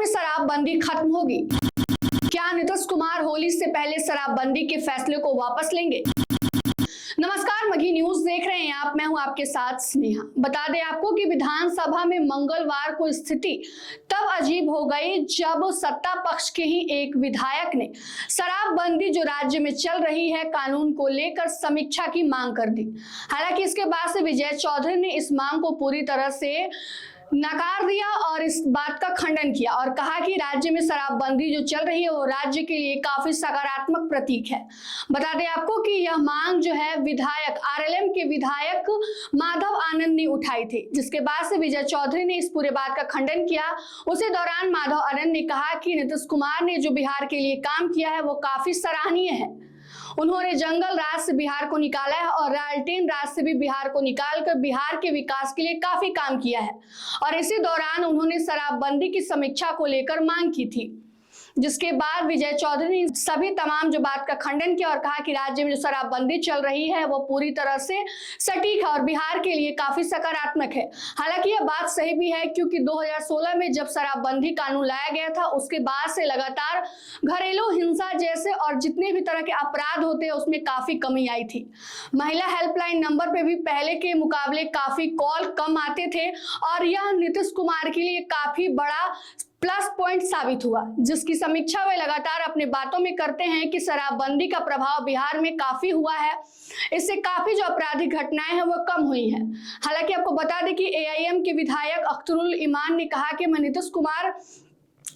में शराबबंदी खत्म होगी? क्या नीतीश कुमार होली से पहले शराबबंदी के फैसले को वापस लेंगे? नमस्कार, मघी न्यूज देख रहे हैं आप। मैं हूं आपके साथ स्नेहा। बता दें आपको कि विधानसभा में मंगलवार को स्थिति तब अजीब हो गई जब सत्ता पक्ष के ही एक विधायक ने शराबबंदी जो राज्य में चल रही है कानून को लेकर समीक्षा की मांग कर दी। हालांकि इसके बाद से विजय चौधरी ने इस मांग को पूरी तरह से नकार दिया और इस बात का खंडन किया और कहा कि राज्य में शराबबंदी जो चल रही है वो राज्य के लिए काफी सकारात्मक प्रतीक है। बता दें आपको कि यह मांग जो है विधायक आरएलएम के विधायक माधव आनंद ने उठाई थी, जिसके बाद से विजय चौधरी ने इस पूरे बात का खंडन किया। उसी दौरान माधव आनंद ने कहा कि नीतीश कुमार ने जो बिहार के लिए काम किया है वो काफी सराहनीय है। उन्होंने जंगल राज से बिहार को निकाला है और राल्टेन राज से भी बिहार को निकालकर बिहार के विकास के लिए काफी काम किया है। और इसी दौरान उन्होंने शराबबंदी की समीक्षा को लेकर मांग की थी, जिसके बाद विजय चौधरी ने सभी तमाम जो बात का खंडन किया और कहा कि राज्य में जो शराबबंदी चल रही है वो पूरी तरह से सटीक है और बिहार के लिए काफी सकारात्मक है। हालांकि यह बात सही भी है क्योंकि 2016 में जब शराबबंदी कानून लाया गया था उसके बाद से लगातार घरेलू हिंसा जैसे और जितने भी तरह के अपराध होते हैं उसमें काफी कमी आई थी। महिला हेल्पलाइन नंबर पे भी पहले के मुकाबले काफी कॉल कम आते थे और यह नीतीश कुमार के लिए काफी बड़ा प्लस पॉइंट साबित हुआ, जिसकी समीक्षा वे लगातार अपने बातों में करते हैं कि शराबबंदी का प्रभाव बिहार में काफी हुआ है। इससे काफी जो आपराधिक घटनाएं हैं वो कम हुई हैं। हालांकि आपको बता दें कि एआईएम के विधायक अख्तरुल ईमान ने कहा कि मैं नीतीश कुमार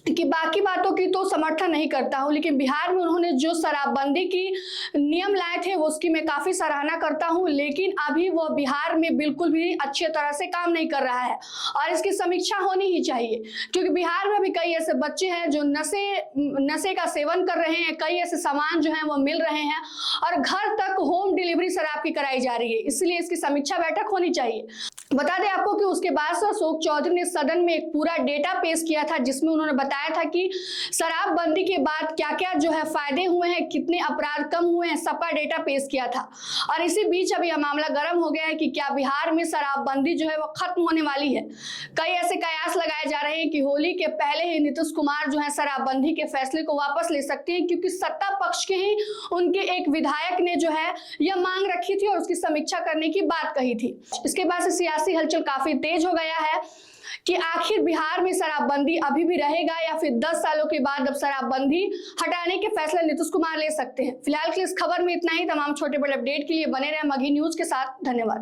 कि बाकी बातों की तो समर्थन नहीं करता हूं, लेकिन बिहार में उन्होंने जो शराबबंदी की नियम लाए थे वो उसकी मैं काफी सराहना करता हूं, लेकिन अभी वो बिहार में बिल्कुल भी अच्छे तरह से काम नहीं कर रहा है और इसकी समीक्षा होनी ही चाहिए। क्योंकि बिहार में भी कई ऐसे बच्चे हैं जो नशे का सेवन कर रहे हैं, कई ऐसे सामान जो हैं वो मिल रहे हैं और घर तक होम डिलीवरी शराब की कराई जा रही है, इसलिए इसकी समीक्षा बैठक होनी चाहिए। बता दें आपको कि उसके बाद से अशोक चौधरी ने सदन में एक पूरा डेटा पेश किया था, जिसमें उन्होंने बताया था कि शराबबंदी के बाद क्या क्या जो है फायदे हुए हैं, कितने अपराध कम हुए हैं, सबका डेटा पेश किया था। और इसी बीच अब यह मामला गर्म हो गया है कि क्या बिहार में शराबबंदी जो है वो खत्म होने वाली है। कई ऐसे कयास लगाए जा रहे हैं कि होली के पहले ही नीतीश कुमार जो है शराबबंदी के फैसले को वापस ले सकते हैं, क्योंकि सत्ता पक्ष के ही उनके एक विधायक ने जो है यह मांग रखी थी और उसकी समीक्षा करने की बात कही थी। इसके बाद से सियासी हलचल काफी तेज हो गया है कि आखिर बिहार में शराबबंदी अभी भी रहेगा या फिर 10 सालों के बाद अब शराबबंदी हटाने के फैसले नीतीश कुमार ले सकते हैं। फिलहाल की इस खबर में इतना ही। तमाम छोटे बड़े अपडेट के लिए बने रहे मघी न्यूज के साथ। धन्यवाद।